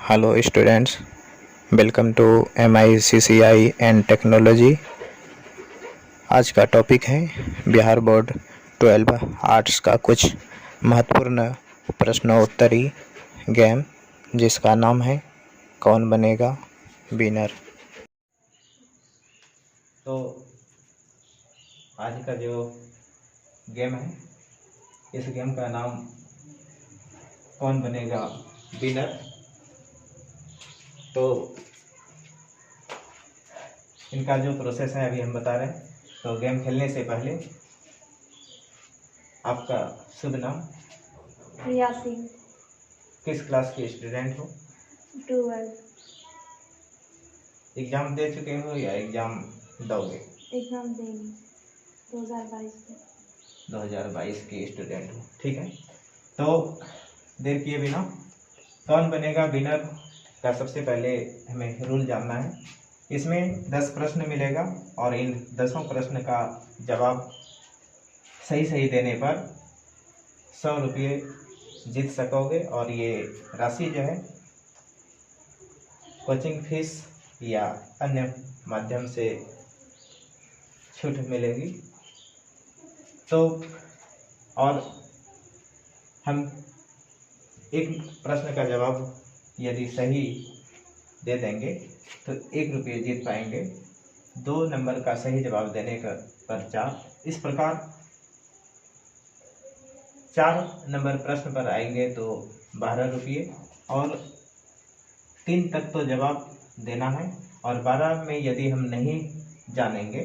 Hello students, welcome to MICCI and technology. आज का topic है बिहार बोर्ड 12 आर्ट्स का कुछ महत्वपूर्ण प्रश्नोत्तरी गेम, जिसका नाम है कौन बनेगा विनर। तो आज का जो गेम है, इस गेम का नाम कौन बनेगा विनर। तो इनका जो प्रोसेस है अभी हम बता रहे हैं। तो गेम खेलने से पहले आपका शुभ नाम? प्रिया सिंह। किस क्लास के स्टूडेंट हो? 12। एग्जाम दे चुके हो या एग्जाम दोगे? एग्जाम देंगे 2022 में। 2022 के स्टूडेंट हो, ठीक है। तो देर किए बिना कौन बनेगा विनर का सबसे पहले हमें रूल जानना है। इसमें 10 प्रश्न मिलेगा और इन 10 प्रश्न का जवाब सही देने पर 100 रुपये जीत सकोगे। और ये राशि जो है कोचिंग फीस या अन्य माध्यम से छूट मिलेगी। तो और हम एक प्रश्न का जवाब यदि सही दे देंगे तो 1 रुपये जीत पाएंगे। 2 नंबर का सही जवाब देने पर 4। इस प्रकार 4 नंबर प्रश्न पर आएंगे तो 12 रुपये। और 3 तक तो जवाब देना है। और 12 में यदि हम नहीं जानेंगे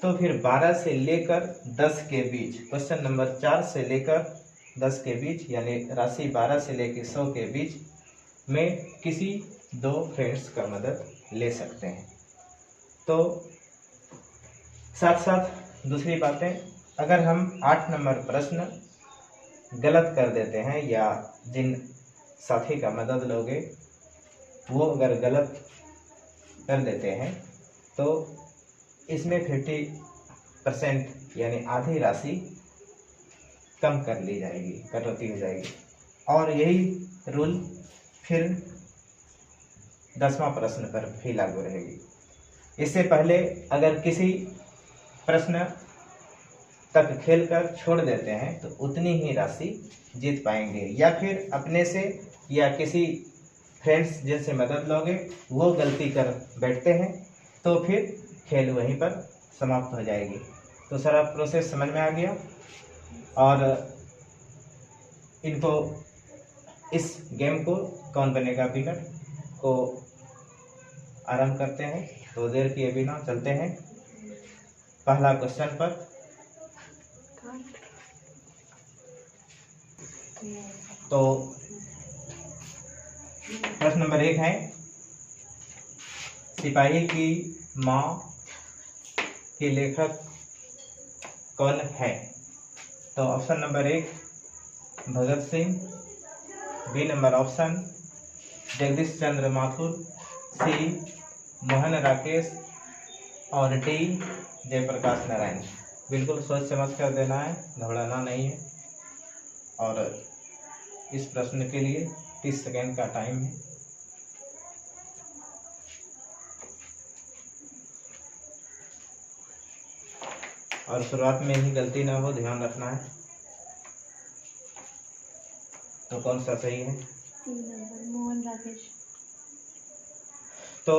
तो फिर 12 से लेकर 10 के बीच, क्वेश्चन नंबर 4 से लेकर 10 के बीच, यानी राशि 12 से लेकर 100 के बीच में किसी 2 फ्रेंड्स का मदद ले सकते हैं। तो साथ साथ दूसरी बातें, अगर हम 8 नंबर प्रश्न गलत कर देते हैं या जिन साथी का मदद लोगे वो अगर गलत कर देते हैं तो इसमें 50% यानी आधी राशि कम कर ली जाएगी, कटौती हो जाएगी। और यही रूल फिर 10वां प्रश्न पर भी लागू रहेगी। इससे पहले अगर किसी प्रश्न तक खेलकर छोड़ देते हैं तो उतनी ही राशि जीत पाएंगे, या फिर अपने से या किसी फ्रेंड्स जिनसे मदद लोगे वो गलती कर बैठते हैं तो फिर खेल वहीं पर समाप्त हो जाएगी। तो सारा प्रोसेस समझ में आ गया। और इनको इस गेम को कौन बनेगा विनर को आरंभ करते हैं। तो देर किए बिना चलते हैं पहला क्वेश्चन पर। तो प्रश्न नंबर 1 है, सिपाही की माँ के लेखक कौन है? तो option number 1 Bhagat Singh, B number option Jagdish Chandra Mathur, C Mohan Rakesh और डी जयप्रकाश नारायण। बिल्कुल सोच समझ कर देना है, घबराना नहीं है। और इस प्रश्न के लिए 30 सेकेंड का टाइम है। और शुरुआत में ही गलती ना हो, ध्यान रखना है। तो कौन सा सही है? C number Mohan Rakesh. तो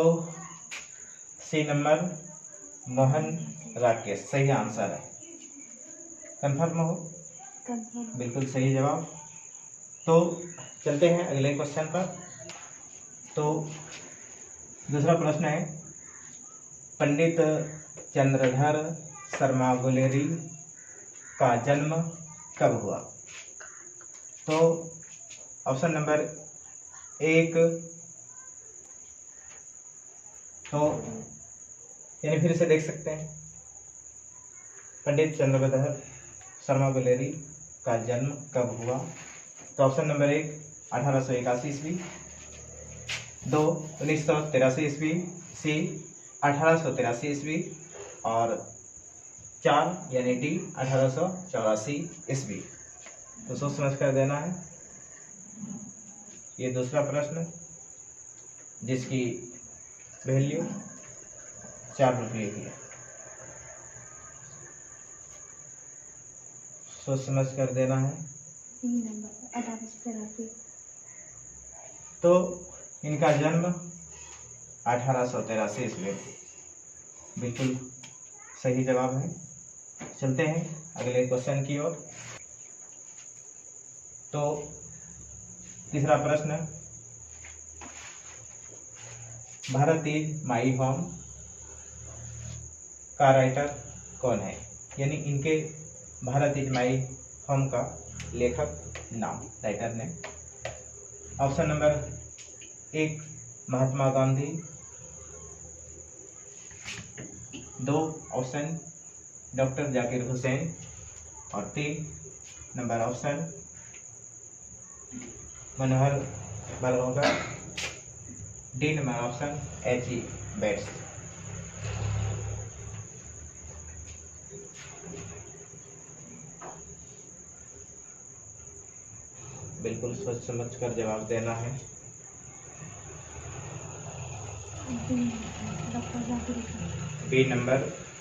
सी नंबर मोहन राकेश सही आंसर है। कंफर्म हो? कंफर्म। बिल्कुल सही जवाब। तो चलते हैं अगले क्वेश्चन पर। तो दूसरा प्रश्न है, पंडित चंद्रधर शर्मा गुलेरी का जन्म कब हुआ? तो ऑप्शन नंबर 1, तो यानी फिर से देख सकते हैं, पंडित चंद्रधर शर्मा गुलेरी का जन्म कब हुआ? तो ऑप्शन नंबर 1 1881 ईस्वी, 2 1983 ईस्वी, सी 1883 ईस्वी और 4 यानी डी 1884 ईस्वी। तो सोच समझ कर देना है। ये दूसरा प्रश्न, जिसकी वैल्यू 4 रुपये की है। सोच समझ कर देना है। C number 1883। तो इनका जन्म 1883 ईस्वी में। बिल्कुल सही जवाब है। चलते हैं अगले क्वेश्चन की ओर। तो तीसरा प्रश्न, भारत इज माई होम का राइटर कौन है? यानी इनके भारत इज माई होम का लेखक नाम, राइटर ने। Option number 1 Mahatma Gandhi, 2 option doctor Zakir Hussain, और 3 नंबर ऑप्शन मनोहर बलहोगा, D number option H.E. Bates. बिल्कुल सोच समझ कर जवाब देना है। Doctor Zakir Hussain. B number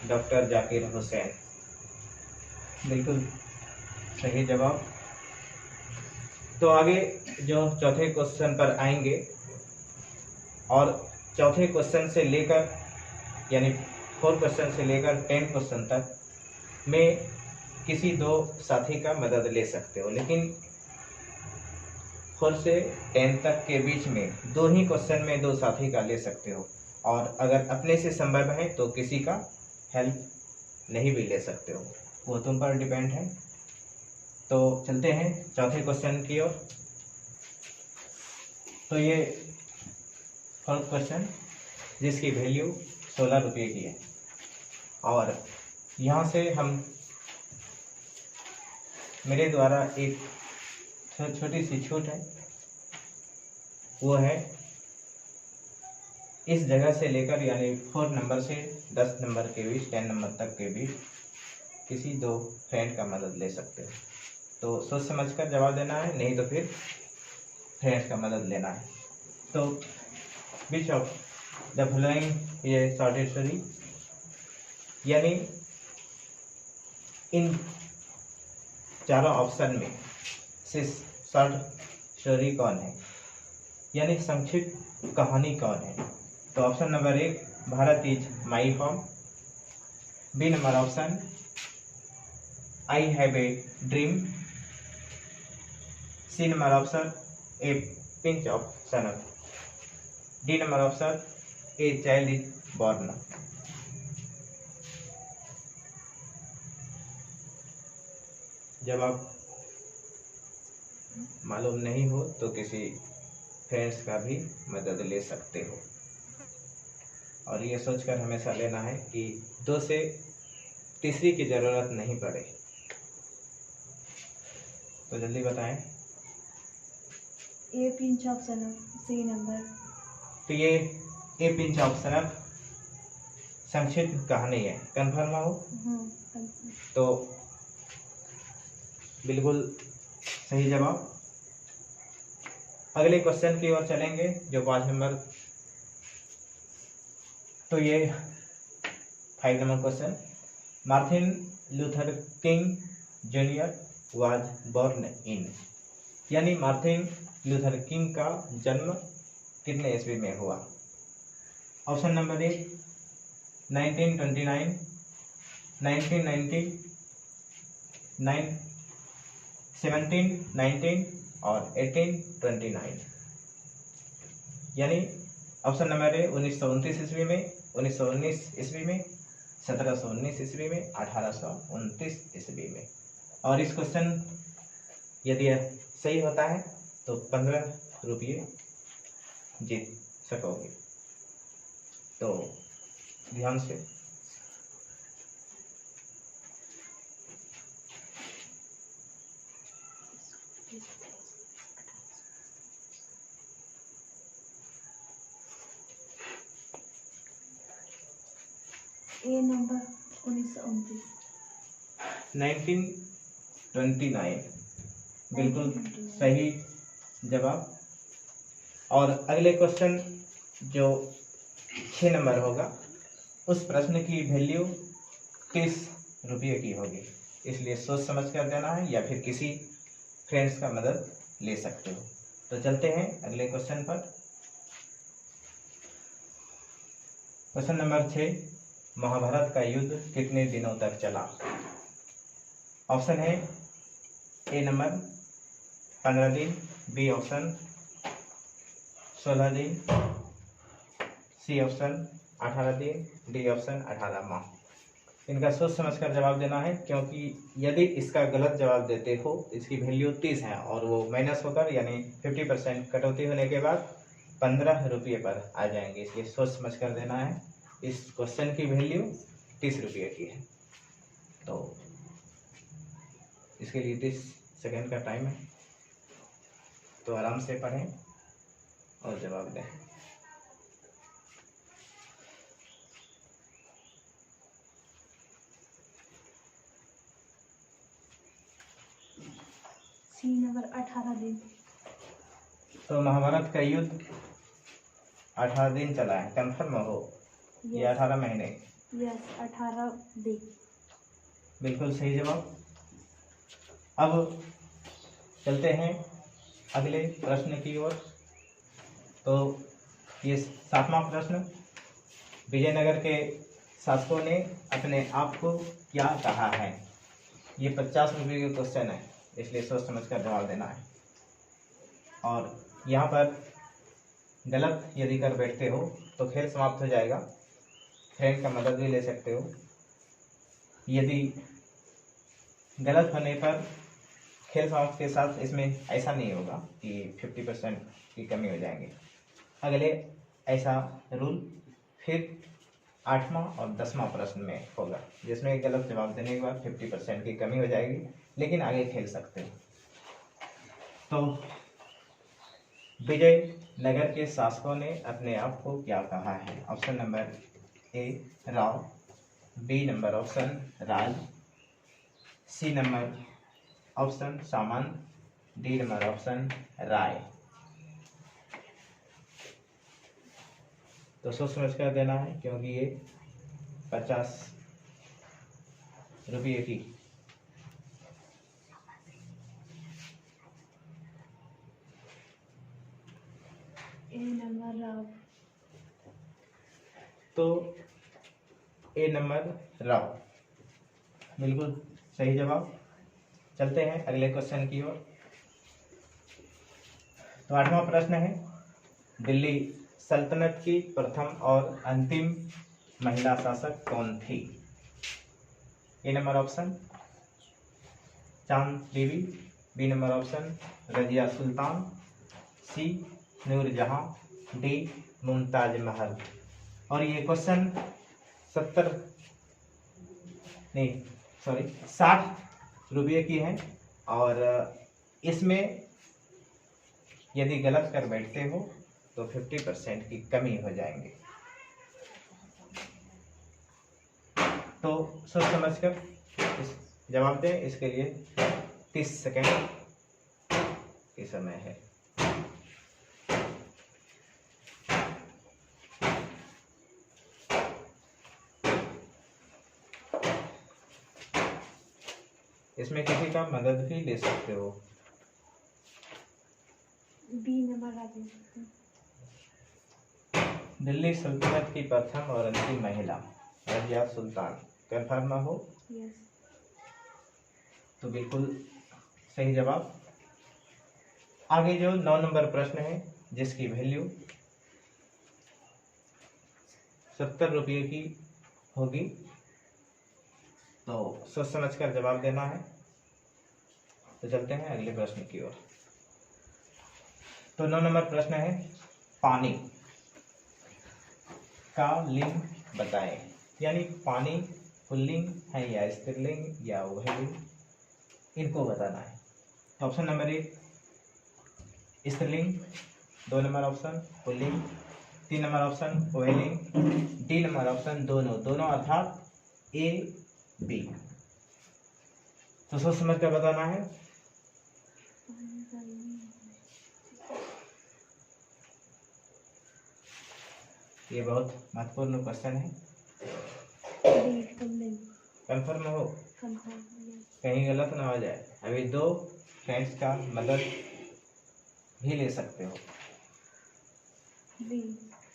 doctor Zakir Hussain, बिल्कुल सही जवाब। तो आगे जो चौथे क्वेश्चन पर आएंगे, और चौथे क्वेश्चन से लेकर यानी 4 क्वेश्चन से लेकर 10 क्वेश्चन तक में किसी 2 साथी का मदद ले सकते हो, लेकिन 4 से 10 तक के बीच में 2 ही क्वेश्चन में 2 साथी का ले सकते हो, और अगर अपने से संभव है तो किसी का हेल्प नहीं भी ले सकते हो, वो तुम पर डिपेंड है। तो चलते हैं चौथे क्वेश्चन की ओर। तो ये 4th क्वेश्चन, जिसकी वैल्यू 16 रुपये की है, और यहाँ से हम मेरे द्वारा एक छोटी सी छूट है, वो है इस जगह से लेकर यानी 4 नंबर से 10 नंबर के बीच, 10 नंबर तक के बीच किसी 2 फ्रेंड का मदद ले सकते हो। तो सोच समझ कर जवाब देना है, नहीं तो फिर फ्रेंड्स का मदद लेना है। तो विच ऑफ द फॉलोइंग ये शॉर्ट स्टोरी, यानी इन चारों ऑप्शन में से शॉर्ट स्टोरी कौन है, यानी संक्षिप्त कहानी कौन है? तो option number 1 Bharat is my home, B number option I have a dream, C number option a pinch of sun, D number option a child is born. जब आप मालूम नहीं हो तो किसी फ्रेंड्स का भी मदद ले सकते हो, और ये सोचकर हमेशा लेना है कि 2 से तीसरी की जरूरत नहीं पड़े। तो जल्दी बताएं। A pinch of sun, C number. तो ये ए पिंच ऑफ सन संक्षिप्त कहानी है, कंफर्म हो? तो बिल्कुल सही जवाब। अगले क्वेश्चन की ओर चलेंगे, जो 5 नंबर। तो ये 5 number question, Martin Luther King junior was born in, यानी मार्टिन लूथर किंग का जन्म कितने ईस्वी में हुआ? ऑप्शन नंबर 1 1929, 1990, 1719 और 1829, यानी ऑप्शन नंबर ए 1929 ईस्वी में, 1919 ईस्वी में, 1719 ईस्वी में, 1829 ईस्वी में। और इस क्वेश्चन यदि सही होता है तो 15 रुपये जीत सकोगे। तो ध्यान से ए नंबर 1929। 1929 बिल्कुल सही जवाब। और अगले क्वेश्चन जो 6 नंबर होगा उस प्रश्न की वैल्यू 30 रुपये की होगी, इसलिए सोच समझ कर देना है या फिर किसी फ्रेंड्स का मदद ले सकते हो। तो चलते हैं अगले क्वेश्चन पर। क्वेश्चन नंबर 6, महाभारत का युद्ध कितने दिनों तक चला? ऑप्शन है ए नंबर 15 दिन, बी ऑप्शन 16 दिन, सी ऑप्शन 18 दिन, डी ऑप्शन 18 माह। इनका सोच समझकर जवाब देना है, क्योंकि यदि इसका गलत जवाब देते हो, इसकी वैल्यू 30 है और वो माइनस होकर यानी 50% कटौती होने के बाद 15 रुपये पर आ जाएंगे, इसलिए सोच समझकर देना है। इस क्वेश्चन की वैल्यू 30 रुपये की है, तो इसके लिए 30 सेकेंड का टाइम है, तो आराम से पढ़ें और जवाब दें। सी नंबर 18 दिन। तो महाभारत का युद्ध 18 दिन चला है, कंफर्म हो? ये 18 महीने। यस, 18 दिन। बिल्कुल सही जवाब। अब चलते हैं अगले प्रश्न की ओर। तो ये 7वां प्रश्न, विजयनगर के शासकों ने अपने आप को क्या कहा है? ये 50 रुपये का क्वेश्चन है, इसलिए सोच समझ कर जवाब देना है। और यहाँ पर गलत यदि कर बैठते हो तो खेल समाप्त हो जाएगा, फ्रेंड का मदद भी ले सकते हो। यदि गलत होने पर खेल समाप्त के साथ इसमें ऐसा नहीं होगा कि 50% की कमी हो जाएंगे। अगले ऐसा रूल फिर 8वां और 10वां प्रश्न में होगा, जिसमें गलत जवाब देने के बाद 50% की कमी हो जाएगी, लेकिन आगे खेल सकते हो। तो विजयनगर के शासकों ने अपने आप को क्या कहा है? Option number A Rao, B number option Raj, C number option Samant, D number option Rai. तो सोच समझ कर देना है, क्योंकि ये 50 रुपये की। ए नंबर राव। तो ए नंबर राव बिल्कुल सही जवाब। चलते हैं अगले क्वेश्चन की ओर। तो 8वां प्रश्न है, दिल्ली सल्तनत की प्रथम और अंतिम महिला शासक कौन थी? ए नंबर ऑप्शन चांद बीबी, B number option Razia Sultan, सी नूरजहां, डी मुमताज महल। और ये क्वेश्चन 60 रुपये की है, और इसमें यदि गलत कर बैठते हो तो 50% की कमी हो जाएंगे। तो सोच समझ कर जवाब दें, इसके लिए 30 सेकेंड की समय है। इसमें किसी का मदद भी ले सकते हो। B number Rajendra. दिल्ली सल्तनत की प्रथम और अंतिम महिला रजिया सुल्तान, कंफर्म हो? यस। तो बिल्कुल सही जवाब। आगे जो 9 नंबर प्रश्न है, जिसकी वैल्यू 70 रुपये की होगी, तो सोच समझ कर जवाब देना है। तो चलते हैं अगले प्रश्न की ओर। तो 9 नंबर प्रश्न है, पानी का लिंग बताएं। यानी पानी पुल्लिंग है या स्त्रीलिंग या उभयलिंग, इनको बताना है। ऑप्शन नंबर 1 स्त्रीलिंग, 2 नंबर ऑप्शन पुल्लिंग, 3 नंबर ऑप्शन उभयलिंग, डी नंबर ऑप्शन दोनों अर्थात ए बी। तो सोच समझ कर बताना है। ये बहुत महत्वपूर्ण क्वेश्चन है। D pulling. कंफर्म हो, कंफर्म। कहीं गलत ना हो जाए। अभी 2 फ्रेंड्स का मदद भी ले सकते हो। बी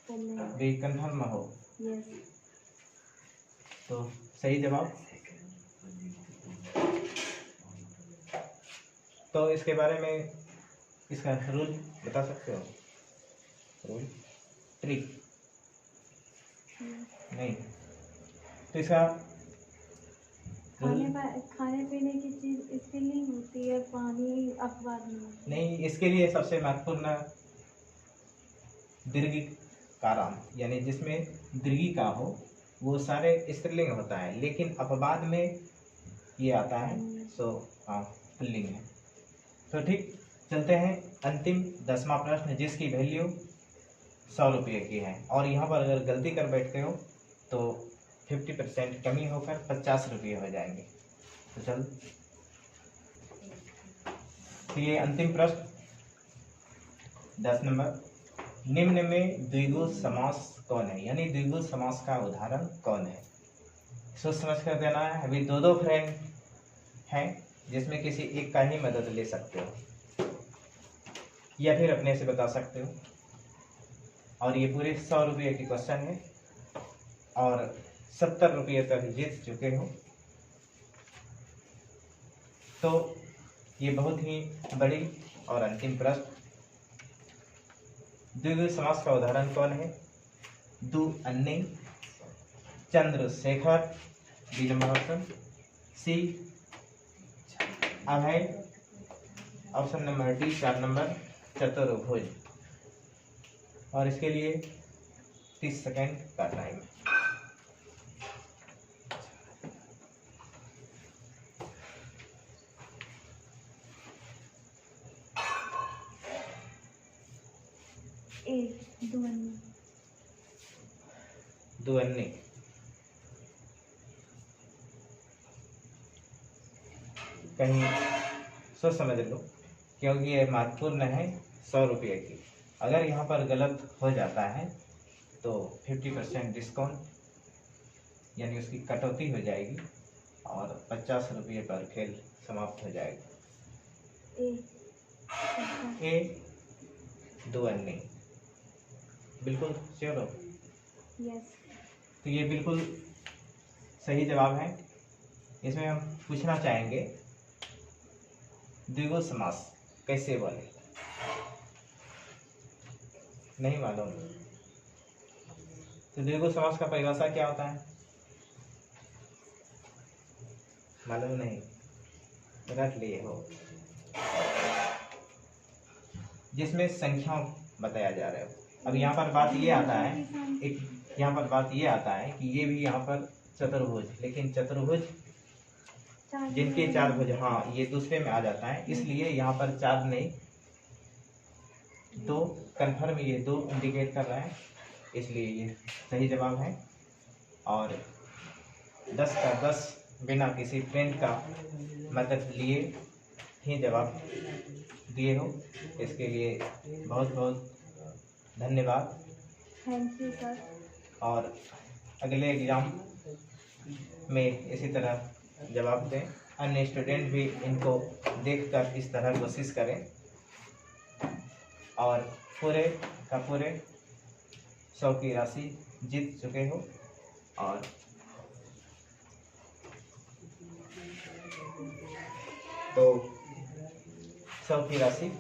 पुल्लिंग। भी कंफर्म हो, यस। तो सही जवाब। तो इसके बारे में इसका रूल बता सकते हो? रूल, ट्रिक नहीं, तो इसका खाने पीने की चीज इसके लिए होती है, पानी अखबार में नहीं। इसके लिए सबसे महत्वपूर्ण दीर्घ काराम, यानी जिसमें दीर्घी का हो वो सारे स्त्रीलिंग होता है, लेकिन अपवाद में ये आता है सो पुल्लिंग है। तो ठीक, चलते हैं अंतिम 10वां प्रश्न, जिसकी वैल्यू 100 रुपये की है। और यहाँ पर अगर गलती कर बैठते हो तो 50% कमी होकर 50 रुपये हो जाएंगे। तो चल, तो ये अंतिम प्रश्न 10 नंबर, निम्न में द्विगु समास कौन है? यानी द्विगु समास का उदाहरण कौन है? सोच समझ कर देना है। अभी 2 फ्रेंड हैं जिसमें किसी एक का ही मदद ले सकते हो या फिर अपने से बता सकते हो। और ये पूरे 100 रुपये की क्वेश्चन है और 70 रुपये तक जीत चुके हो। तो ये बहुत ही बड़ी और अंतिम प्रश्न, द्विगु समास का उदाहरण कौन है? दु अन्य, चंद्रशेखर, बी नंबर ऑप्शन, सी अभय, ऑप्शन नंबर डी 4 नंबर चतुर्भुज। और इसके लिए 30 सेकेंड का टाइम है। दुअन्नी, कहीं सोच समझ लो, क्योंकि ये महत्वपूर्ण है 100 रुपये की। अगर यहाँ पर गलत हो जाता है तो 50% डिस्काउंट, यानी उसकी कटौती हो जाएगी और 50 रुपये पर खेल समाप्त हो जाएगा। ए दुअन्नी, बिल्कुल श्योर हो? यस। तो ये बिल्कुल सही जवाब है। इसमें हम पूछना चाहेंगे द्विगु समास कैसे बने? नहीं मालूम? तो द्विगु समास का परिभाषा क्या होता है? मालूम नहीं? रख लिए हो। जिसमें संख्या बताया जा रहा है। अब यहाँ पर बात ये आता है, एक यहाँ पर बात ये आता है कि ये भी यहाँ पर चतुर्भुज, लेकिन चतुर्भुज जिनके 4 भुज, हाँ ये दूसरे में आ जाता है, इसलिए यहाँ पर 4 नहीं 2 कन्फर्म, ये 2 इंडिकेट कर रहा है, इसलिए ये सही जवाब है। और 10 का 10 बिना किसी फ्रेंड का मदद लिए ही जवाब दिए हो, इसके लिए बहुत बहुत धन्यवाद। Thank you sir. और अगले एग्ज़ाम में इसी तरह जवाब दें, अन्य स्टूडेंट भी इनको देखकर इस तरह कोशिश करें और पूरे का पूरे 100 की राशि जीत चुके हो। और तो 100 की राशि